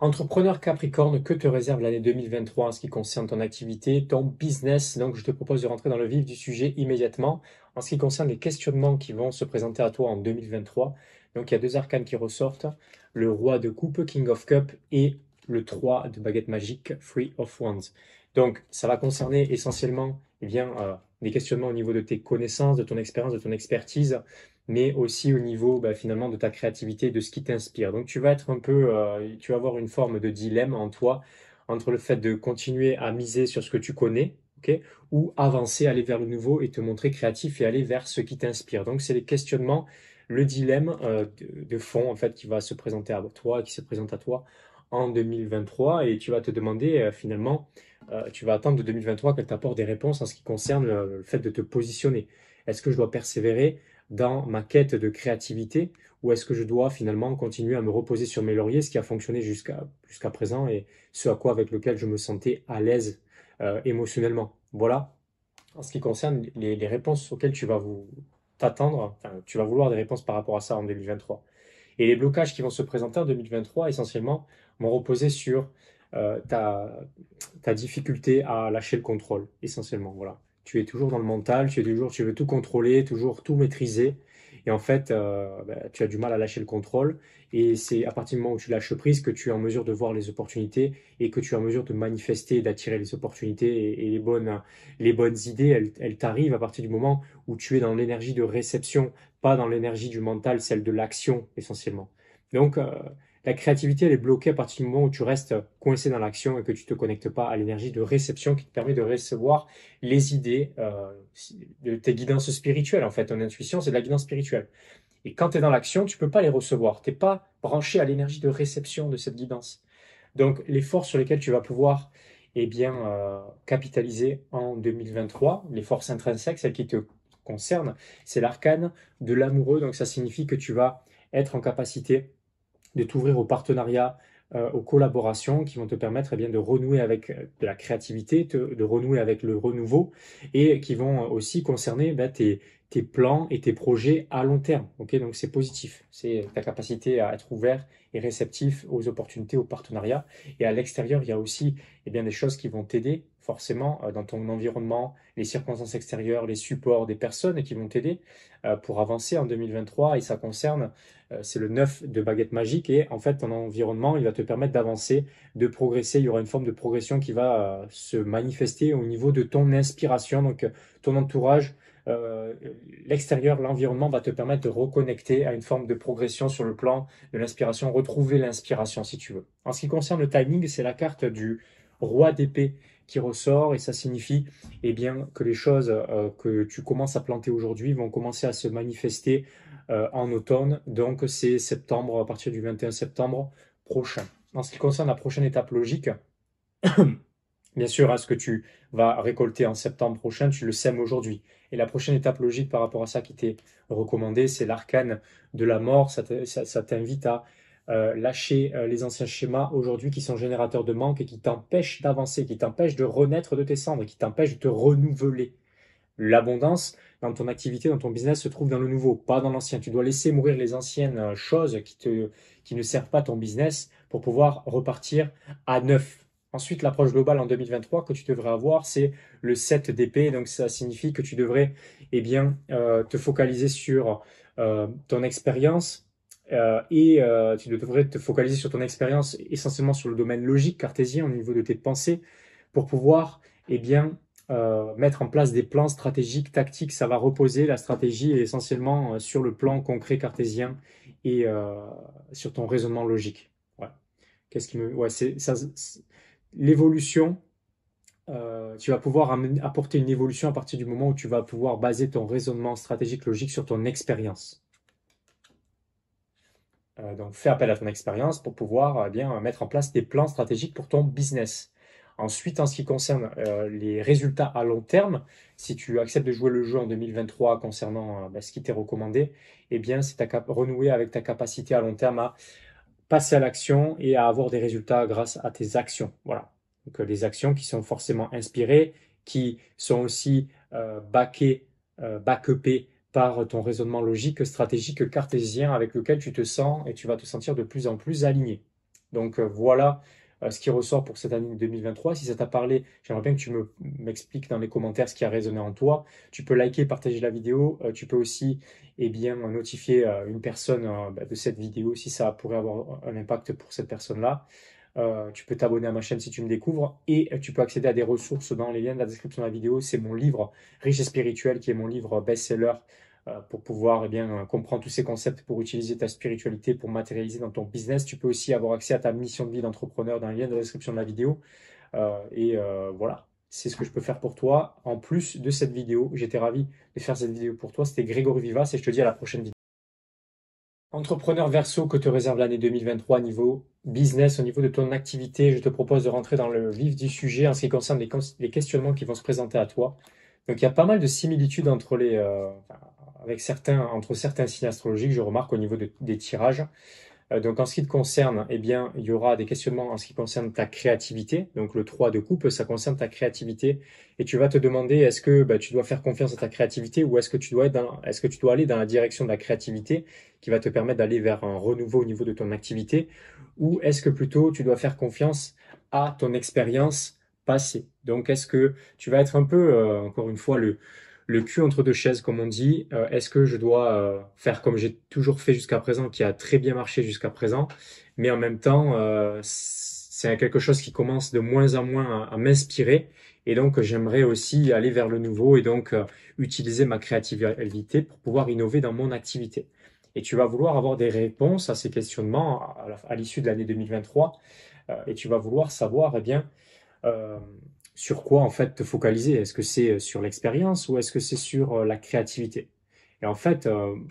Entrepreneur Capricorne, que te réserve l'année 2023 en ce qui concerne ton activité, ton business? Donc, je te propose de rentrer dans le vif du sujet immédiatement. En ce qui concerne les questionnements qui vont se présenter à toi en 2023, donc il y a deux arcanes qui ressortent, le roi de coupe, King of Cup, et le 3 de baguette magique, Three of Wands. Donc, ça va concerner essentiellement des questionnements au niveau de tes connaissances, de ton expérience, de ton expertise, mais aussi au niveau finalement de ta créativité, de ce qui t'inspire. Donc tu vas être un peu, tu vas avoir une forme de dilemme en toi entre le fait de continuer à miser sur ce que tu connais, ok, ou avancer, aller vers le nouveau et te montrer créatif et aller vers ce qui t'inspire. Donc c'est les questionnements, le dilemme de fond en fait qui va se présenter à toi, qui se présente à toi en 2023 et tu vas te demander tu vas attendre de 2023 qu'elle t'apporte des réponses en ce qui concerne le fait de te positionner. Est-ce que je dois persévérer dans ma quête de créativité ou est-ce que je dois finalement continuer à me reposer sur mes lauriers, ce qui a fonctionné jusqu'à présent et ce à quoi avec lequel je me sentais à l'aise émotionnellement. Voilà, en ce qui concerne les réponses auxquelles t'attendre, enfin, tu vas vouloir des réponses par rapport à ça en 2023. Et les blocages qui vont se présenter en 2023, essentiellement, vont reposer sur euh, ta, ta difficulté à lâcher le contrôle, essentiellement. Voilà. Tu es toujours dans le mental, tu veux tout contrôler, toujours tout maîtriser. Et en fait, tu as du mal à lâcher le contrôle. Et c'est à partir du moment où tu lâches prise que tu es en mesure de voir les opportunités et que tu es en mesure de manifester, d'attirer les opportunités et les bonnes idées, elles t'arrivent à partir du moment où tu es dans l'énergie de réception, pas dans l'énergie du mental, celle de l'action essentiellement. Donc, la créativité, elle est bloquée à partir du moment où tu restes coincé dans l'action et que tu ne te connectes pas à l'énergie de réception qui te permet de recevoir les idées de tes guidances spirituelles. En fait, ton intuition, c'est de la guidance spirituelle. Et quand tu es dans l'action, tu ne peux pas les recevoir. Tu n'es pas branché à l'énergie de réception de cette guidance. Donc, les forces sur lesquelles tu vas pouvoir capitaliser en 2023, les forces intrinsèques, celles qui te concernent, c'est l'arcane de l'amoureux. Donc, ça signifie que tu vas être en capacité de t'ouvrir aux partenariats, aux collaborations qui vont te permettre de renouer avec de la créativité, de renouer avec le renouveau et qui vont aussi concerner tes plans et tes projets à long terme. Okay, donc c'est positif, c'est ta capacité à être ouvert et réceptif aux opportunités, aux partenariats. Et à l'extérieur, il y a aussi des choses qui vont t'aider forcément dans ton environnement, les circonstances extérieures, les supports des personnes qui vont t'aider pour avancer en 2023 et ça concerne c'est le 9 de baguette magique et en fait ton environnement il va te permettre d'avancer, de progresser, il y aura une forme de progression qui va se manifester au niveau de ton inspiration, donc ton entourage, euh, l'extérieur, l'environnement va te permettre de reconnecter à une forme de progression sur le plan de l'inspiration, retrouver l'inspiration si tu veux. En ce qui concerne le timing, c'est la carte du roi d'épée qui ressort et ça signifie que les choses que tu commences à planter aujourd'hui vont commencer à se manifester en automne. Donc c'est septembre, à partir du 21 septembre prochain. En ce qui concerne la prochaine étape logique, bien sûr, hein, ce que tu vas récolter en septembre prochain, tu le sèmes aujourd'hui. Et la prochaine étape logique par rapport à ça qui t'est recommandé, c'est l'arcane de la mort. Ça t'invite à lâcher les anciens schémas aujourd'hui qui sont générateurs de manque et qui t'empêchent d'avancer, qui t'empêchent de renaître de tes cendres, qui t'empêchent de te renouveler. L'abondance dans ton activité, dans ton business se trouve dans le nouveau, pas dans l'ancien. Tu dois laisser mourir les anciennes choses qui ne servent pas ton business pour pouvoir repartir à neuf. Ensuite, l'approche globale en 2023 que tu devrais avoir, c'est le 7 d'épée. Donc, ça signifie que tu devrais te focaliser sur ton expérience tu devrais te focaliser sur ton expérience essentiellement sur le domaine logique cartésien au niveau de tes pensées pour pouvoir eh bien, mettre en place des plans stratégiques, tactiques. Ça va reposer, la stratégie est essentiellement sur le plan concret cartésien et sur ton raisonnement logique. Ouais. Ouais, l'évolution. Tu vas pouvoir apporter une évolution à partir du moment où tu vas pouvoir baser ton raisonnement stratégique logique sur ton expérience. Donc, fais appel à ton expérience pour pouvoir mettre en place des plans stratégiques pour ton business. Ensuite, en ce qui concerne les résultats à long terme, si tu acceptes de jouer le jeu en 2023 concernant ce qui t'est recommandé, c'est renouer avec ta capacité à long terme à passer à l'action et à avoir des résultats grâce à tes actions. Voilà. Donc, des actions qui sont forcément inspirées, qui sont aussi backupées par ton raisonnement logique, stratégique, cartésien avec lequel tu te sens et tu vas te sentir de plus en plus aligné. Donc voilà ce qui ressort pour cette année 2023. Si ça t'a parlé, j'aimerais bien que tu m'expliques dans les commentaires ce qui a résonné en toi. Tu peux liker, partager la vidéo. Tu peux aussi notifier une personne de cette vidéo si ça pourrait avoir un impact pour cette personne-là. Tu peux t'abonner à ma chaîne si tu me découvres et tu peux accéder à des ressources dans les liens de la description de la vidéo. C'est mon livre Riche et spirituel qui est mon livre best-seller pour pouvoir comprendre tous ces concepts pour utiliser ta spiritualité pour matérialiser dans ton business. Tu peux aussi avoir accès à ta mission de vie d'entrepreneur dans les liens de la description de la vidéo. Voilà, c'est ce que je peux faire pour toi. En plus de cette vidéo, j'étais ravi de faire cette vidéo pour toi. C'était Grégory Vivas et je te dis à la prochaine vidéo. Entrepreneur Verseau, que te réserve l'année 2023 niveau business, au niveau de ton activité? Je te propose de rentrer dans le vif du sujet en ce qui concerne les questionnements qui vont se présenter à toi. Donc il y a pas mal de similitudes entre certains signes astrologiques, je remarque au niveau des tirages. Donc en ce qui te concerne, eh bien, il y aura des questionnements en ce qui concerne ta créativité. Donc le 3 de coupe, ça concerne ta créativité. Et tu vas te demander, est-ce que tu dois faire confiance à ta créativité ou est-ce que tu dois aller dans la direction de la créativité qui va te permettre d'aller vers un renouveau au niveau de ton activité? Ou est-ce que plutôt tu dois faire confiance à ton expérience passée? Donc est-ce que tu vas être un peu, encore une fois, le cul entre deux chaises, comme on dit? Est-ce que je dois faire comme j'ai toujours fait jusqu'à présent, qui a très bien marché jusqu'à présent, mais en même temps, c'est quelque chose qui commence de moins en moins à m'inspirer, et donc j'aimerais aussi aller vers le nouveau, et donc utiliser ma créativité pour pouvoir innover dans mon activité. Et tu vas vouloir avoir des réponses à ces questionnements à l'issue de l'année 2023, et tu vas vouloir savoir, euh, sur quoi en fait te focaliser. Est-ce que c'est sur l'expérience ou est-ce que c'est sur la créativité? Et en fait,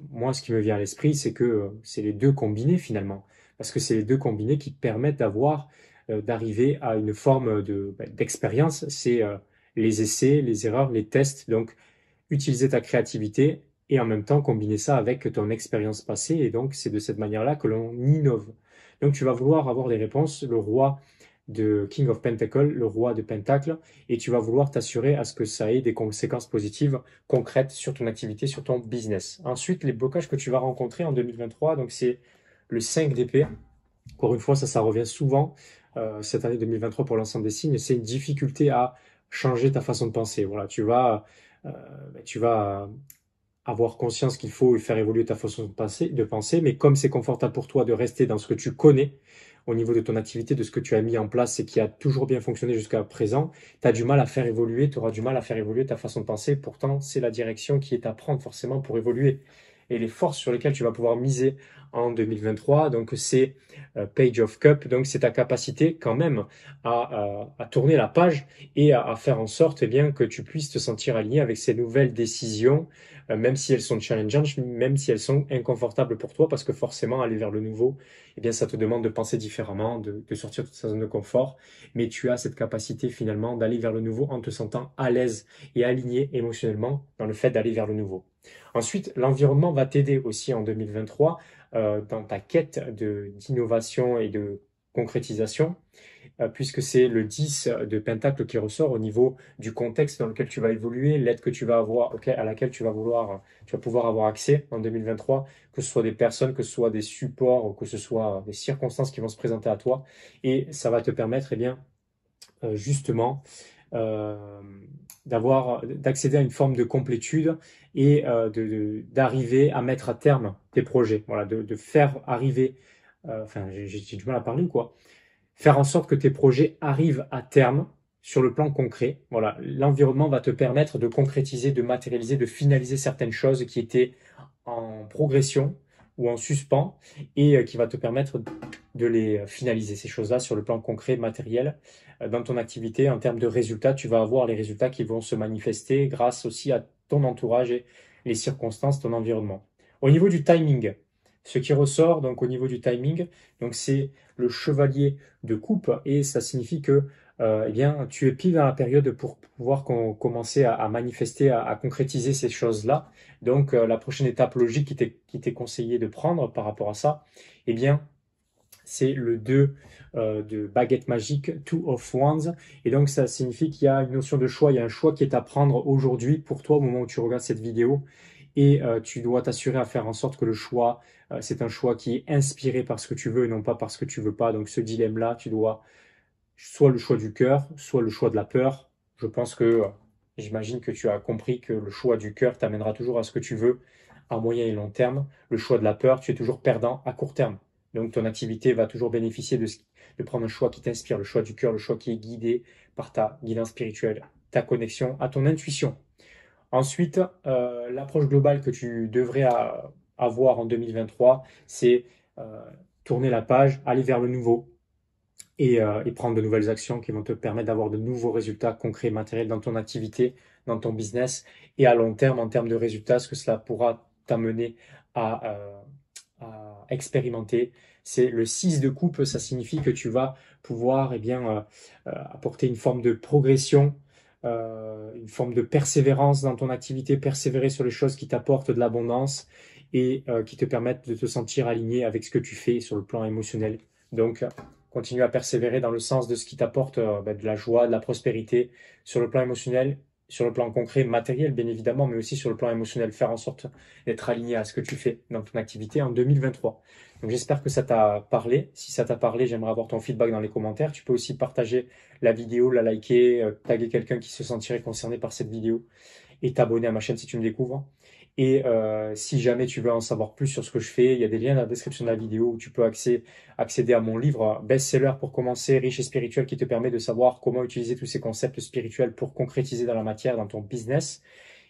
moi, ce qui me vient à l'esprit, c'est que c'est les deux combinés finalement, parce que c'est les deux combinés qui te permettent d'arriver à une forme d'expérience. C'est les essais, les erreurs, les tests. Donc, utiliser ta créativité et en même temps combiner ça avec ton expérience passée. Et donc, c'est de cette manière-là que l'on innove. Donc, tu vas vouloir avoir des réponses, le roi de King of Pentacle, le roi de Pentacle, et tu vas vouloir t'assurer à ce que ça ait des conséquences positives concrètes sur ton activité, sur ton business. Ensuite, les blocages que tu vas rencontrer en 2023, donc c'est le 5 d'épée. Encore une fois, ça revient souvent cette année 2023 pour l'ensemble des signes, c'est une difficulté à changer ta façon de penser. Voilà, euh, tu vas avoir conscience qu'il faut faire évoluer ta façon de penser, mais comme c'est confortable pour toi de rester dans ce que tu connais au niveau de ton activité, de ce que tu as mis en place et qui a toujours bien fonctionné jusqu'à présent, tu as du mal à faire évoluer, tu auras du mal à faire évoluer ta façon de penser. Pourtant, c'est la direction qui est à prendre forcément pour évoluer. Et les forces sur lesquelles tu vas pouvoir miser en 2023, donc c'est Page of Cup, donc c'est ta capacité quand même à tourner la page et à faire en sorte que tu puisses te sentir aligné avec ces nouvelles décisions, même si elles sont challengeantes, même si elles sont inconfortables pour toi, parce que forcément, aller vers le nouveau, ça te demande de penser différemment, de sortir de ta zone de confort, mais tu as cette capacité finalement d'aller vers le nouveau en te sentant à l'aise et aligné émotionnellement dans le fait d'aller vers le nouveau. Ensuite, l'environnement va t'aider aussi en 2023 dans ta quête d'innovation et de concrétisation, puisque c'est le 10 de Pentacle qui ressort au niveau du contexte dans lequel tu vas évoluer, l'aide que tu vas avoir, à laquelle tu vas pouvoir avoir accès en 2023, que ce soit des personnes, que ce soit des supports, ou que ce soit des circonstances qui vont se présenter à toi, et ça va te permettre, justement, euh, d'accéder à une forme de complétude et d'arriver à mettre à terme tes projets. Voilà, de faire arriver, j'ai du mal à parler, quoi, faire en sorte que tes projets arrivent à terme sur le plan concret. Voilà, l'environnement va te permettre de concrétiser, de matérialiser, de finaliser certaines choses qui étaient en progression ou en suspens et qui va te permettre de les finaliser, ces choses-là, sur le plan concret, matériel. Dans ton activité, en termes de résultats, tu vas avoir les résultats qui vont se manifester grâce aussi à ton entourage et les circonstances, ton environnement. Au niveau du timing, ce qui ressort donc au niveau du timing, donc c'est le chevalier de coupe et ça signifie que tu es pile dans la période pour pouvoir commencer à manifester, à concrétiser ces choses-là. Donc la prochaine étape logique qui t'est conseillé de prendre par rapport à ça, c'est le 2 de baguette magique, Two of Wands. Et donc ça signifie qu'il y a une notion de choix, il y a un choix qui est à prendre aujourd'hui pour toi au moment où tu regardes cette vidéo. et tu dois t'assurer à faire en sorte que le choix, c'est un choix qui est inspiré par ce que tu veux et non pas par ce que tu veux pas. Donc ce dilemme-là, tu dois soit le choix du cœur, soit le choix de la peur. Je pense que, j'imagine que tu as compris que le choix du cœur t'amènera toujours à ce que tu veux à moyen et long terme. Le choix de la peur, tu es toujours perdant à court terme. Donc ton activité va toujours bénéficier de prendre un choix qui t'inspire, le choix du cœur, le choix qui est guidé par ta guidance spirituelle, ta connexion à ton intuition. Ensuite, l'approche globale que tu devrais avoir en 2023, c'est euh, tourner la page, aller vers le nouveau, et prendre de nouvelles actions qui vont te permettre d'avoir de nouveaux résultats concrets, matériels dans ton activité, dans ton business et à long terme, en termes de résultats, ce que cela pourra t'amener à expérimenter. C'est le 6 de coupe, ça signifie que tu vas pouvoir apporter une forme de progression, une forme de persévérance dans ton activité, persévérer sur les choses qui t'apportent de l'abondance et qui te permettent de te sentir aligné avec ce que tu fais sur le plan émotionnel. Donc, continue à persévérer dans le sens de ce qui t'apporte de la joie, de la prospérité sur le plan émotionnel, sur le plan concret, matériel bien évidemment, mais aussi sur le plan émotionnel, faire en sorte d'être aligné à ce que tu fais dans ton activité en 2023. Donc j'espère que ça t'a parlé. Si ça t'a parlé, j'aimerais avoir ton feedback dans les commentaires. Tu peux aussi partager la vidéo, la liker, taguer quelqu'un qui se sentirait concerné par cette vidéo et t'abonner à ma chaîne si tu me découvres. Et si jamais tu veux en savoir plus sur ce que je fais, il y a des liens dans la description de la vidéo où tu peux accéder à mon livre best-seller pour commencer, riche et spirituel, qui te permet de savoir comment utiliser tous ces concepts spirituels pour concrétiser dans la matière, dans ton business.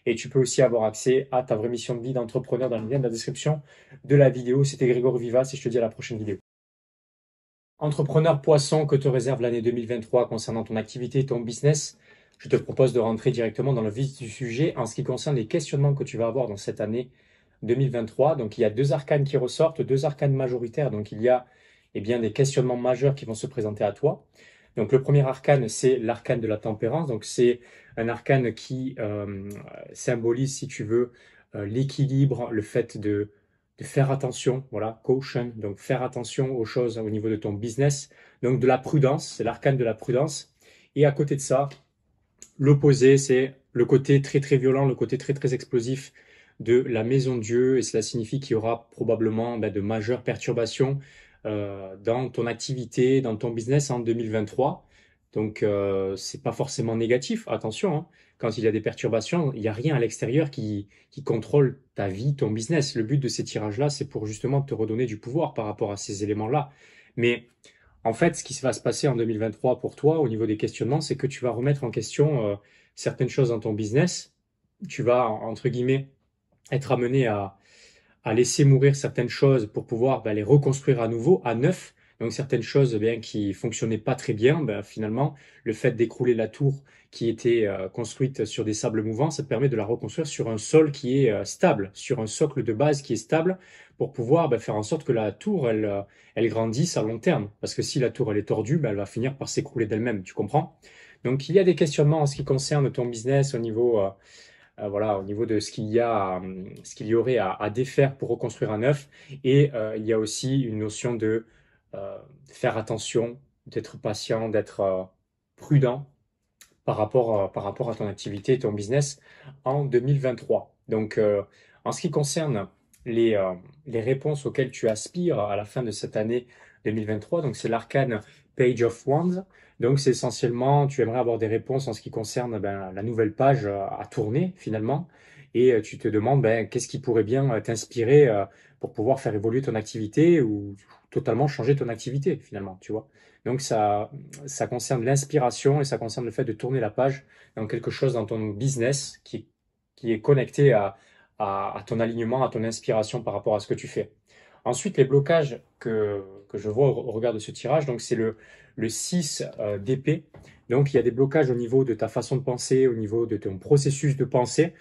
Et tu peux aussi avoir accès à ta vraie mission de vie d'entrepreneur dans le lien de la description de la vidéo. C'était Grégory Vivas et je te dis à la prochaine vidéo. Entrepreneur poisson, que te réserve l'année 2023 concernant ton activité et ton business? Je te propose de rentrer directement dans le vif du sujet en ce qui concerne les questionnements que tu vas avoir dans cette année 2023. Donc, il y a deux arcanes qui ressortent, deux arcanes majoritaires. Donc, il y a des questionnements majeurs qui vont se présenter à toi. Donc, le premier arcane, c'est l'arcane de la tempérance. Donc, c'est un arcane qui symbolise, si tu veux, l'équilibre, le fait de faire attention, voilà, caution, donc faire attention aux choses au niveau de ton business. Donc, de la prudence, c'est l'arcane de la prudence. Et à côté de ça, l'opposé, c'est le côté très très violent, le côté très très explosif de la maison de Dieu, et cela signifie qu'il y aura probablement de majeures perturbations dans ton activité, dans ton business en 2023. Donc c'est pas forcément négatif, attention, hein. Quand il y a des perturbations, il n'y a rien à l'extérieur qui contrôle ta vie, ton business. Le but de ces tirages-là, c'est pour justement te redonner du pouvoir par rapport à ces éléments-là. Mais en fait, ce qui va se passer en 2023 pour toi au niveau des questionnements, c'est que tu vas remettre en question certaines choses dans ton business. Tu vas, entre guillemets, être amené à laisser mourir certaines choses pour pouvoir les reconstruire à nouveau, à neuf. Donc certaines choses qui fonctionnaient pas très bien, finalement, le fait d'écrouler la tour qui était construite sur des sables mouvants, ça te permet de la reconstruire sur un sol qui est stable, sur un socle de base qui est stable, pour pouvoir faire en sorte que la tour, elle grandisse à long terme. Parce que si la tour, elle est tordue, elle va finir par s'écrouler d'elle-même, tu comprends? Donc il y a des questionnements en ce qui concerne ton business au niveau voilà, au niveau de ce ce qu'il y aurait à défaire pour reconstruire un œuf. Et il y a aussi une notion de faire attention, d'être patient, d'être prudent par rapport à ton activité et ton business en 2023. Donc, en ce qui concerne les, euh, les réponses auxquelles tu aspires à la fin de cette année 2023, donc c'est l'arcane Page of Wands. Donc, c'est essentiellement, tu aimerais avoir des réponses en ce qui concerne la nouvelle page à tourner finalement. Et tu te demandes qu'est-ce qui pourrait bien t'inspirer pour pouvoir faire évoluer ton activité ou totalement changer ton activité finalement, tu vois. Donc, ça concerne l'inspiration et ça concerne le fait de tourner la page dans quelque chose dans ton business qui est connecté à ton alignement, à ton inspiration par rapport à ce que tu fais. Ensuite, les blocages que je vois au regard de ce tirage, donc c'est le 6 d'épée. Donc, il y a des blocages au niveau de ta façon de penser, au niveau de ton processus de pensée,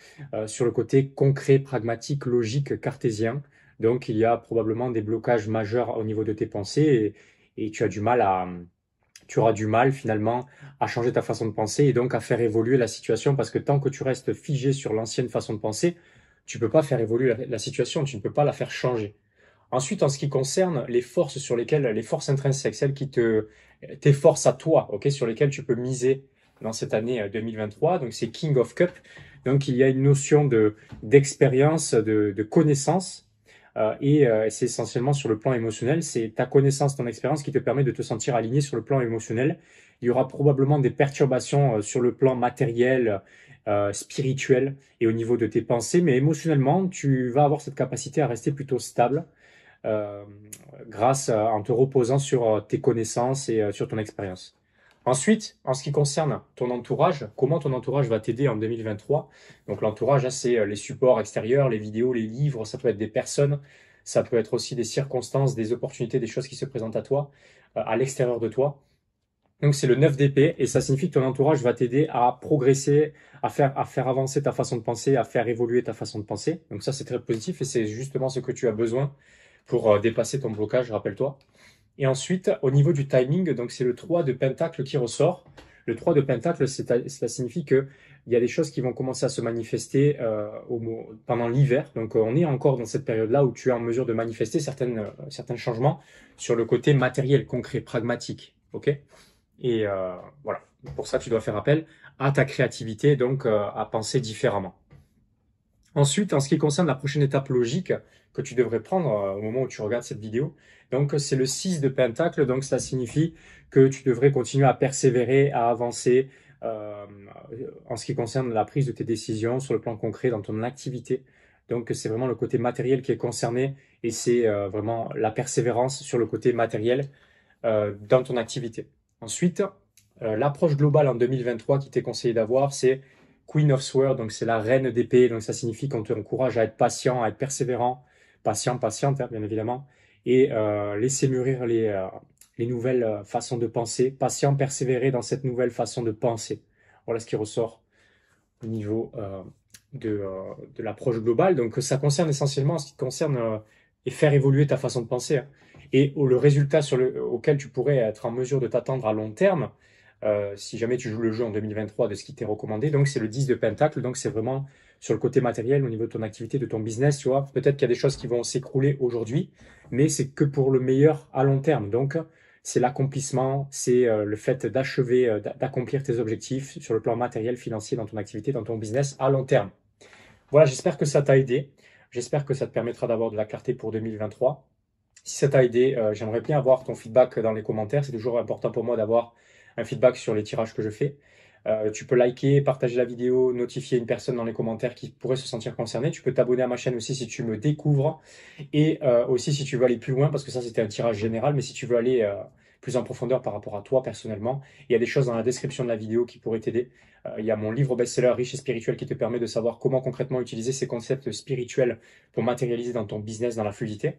sur le côté concret, pragmatique, logique, cartésien. Donc, il y a probablement des blocages majeurs au niveau de tes pensées et tu auras du mal finalement à changer ta façon de penser et donc à faire évoluer la situation parce que tant que tu restes figé sur l'ancienne façon de penser, tu peux pas faire évoluer la situation, tu ne peux pas la faire changer. Ensuite, en ce qui concerne les forces les forces intrinsèques, celles qui tes forces à toi, ok, sur lesquelles tu peux miser dans cette année 2023, donc c'est King of Cup. Donc, il y a une notion d'expérience, de connaissance, c'est essentiellement sur le plan émotionnel. C'est ta connaissance, ton expérience qui te permet de te sentir aligné sur le plan émotionnel. Il y aura probablement des perturbations sur le plan matériel, spirituel et au niveau de tes pensées, mais émotionnellement, tu vas avoir cette capacité à rester plutôt stable euh, en te reposant sur tes connaissances et sur ton expérience. Ensuite, en ce qui concerne ton entourage, comment ton entourage va t'aider en 2023? Donc l'entourage, là, c'est les supports extérieurs, les vidéos, les livres, ça peut être des personnes, ça peut être aussi des circonstances, des opportunités, des choses qui se présentent à toi, à l'extérieur de toi. Donc c'est le 9 d'épée et ça signifie que ton entourage va t'aider à progresser, à faire avancer ta façon de penser, à faire évoluer ta façon de penser. Donc ça c'est très positif et c'est justement ce que tu as besoin pour dépasser ton blocage, rappelle-toi. Et ensuite, au niveau du timing, donc c'est le 3 de Pentacle qui ressort. Le 3 de Pentacle, cela signifie que il y a des choses qui vont commencer à se manifester pendant l'hiver. Donc on est encore dans cette période-là où tu es en mesure de manifester certains changements sur le côté matériel, concret, pragmatique. Ok? Et voilà, pour ça tu dois faire appel à ta créativité, donc à penser différemment. Ensuite, en ce qui concerne la prochaine étape logique que tu devrais prendre au moment où tu regardes cette vidéo, donc c'est le 6 de Pentacle, donc ça signifie que tu devrais continuer à persévérer, à avancer en ce qui concerne la prise de tes décisions sur le plan concret dans ton activité. Donc c'est vraiment le côté matériel qui est concerné et c'est vraiment la persévérance sur le côté matériel dans ton activité. Ensuite, l'approche globale en 2023 qui t'est conseillé d'avoir, c'est Queen of Swords, donc c'est la reine d'épée, donc ça signifie qu'on t'encourage à être patient, à être persévérant, patiente, hein, bien évidemment, et laisser mûrir les nouvelles façons de penser, patient, persévérer dans cette nouvelle façon de penser. Voilà ce qui ressort au niveau de l'approche globale. Donc ça concerne essentiellement ce qui concerne et faire évoluer ta façon de penser, hein. Et le résultat auquel tu pourrais être en mesure de t'attendre à long terme, si jamais tu joues le jeu en 2023 de ce qui t'est recommandé, donc c'est le 10 de Pentacle, donc c'est vraiment sur le côté matériel au niveau de ton activité, de ton business, tu vois. Peut-être qu'il y a des choses qui vont s'écrouler aujourd'hui, mais c'est que pour le meilleur à long terme. Donc c'est l'accomplissement, c'est le fait d'achever, d'accomplir tes objectifs sur le plan matériel, financier, dans ton activité, dans ton business à long terme. Voilà, j'espère que ça t'a aidé. J'espère que ça te permettra d'avoir de la clarté pour 2023. Si ça t'a aidé, j'aimerais bien avoir ton feedback dans les commentaires. C'est toujours important pour moi d'avoir un feedback sur les tirages que je fais. Tu peux liker, partager la vidéo, notifier une personne dans les commentaires qui pourrait se sentir concernée. Tu peux t'abonner à ma chaîne aussi si tu me découvres. Et aussi si tu veux aller plus loin, parce que ça c'était un tirage général, mais si tu veux aller plus en profondeur par rapport à toi personnellement, il y a des choses dans la description de la vidéo qui pourraient t'aider. Il y a mon livre best-seller Riche et spirituel qui te permet de savoir comment concrètement utiliser ces concepts spirituels pour matérialiser dans ton business, dans la fluidité.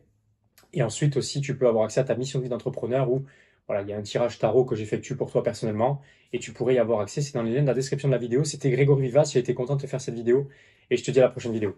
Et ensuite aussi, tu peux avoir accès à ta mission de vie d'entrepreneur où voilà, il y a un tirage tarot que j'effectue pour toi personnellement et tu pourrais y avoir accès. C'est dans les liens de la description de la vidéo. C'était Grégory Vivas. J'ai été content de te faire cette vidéo et je te dis à la prochaine vidéo.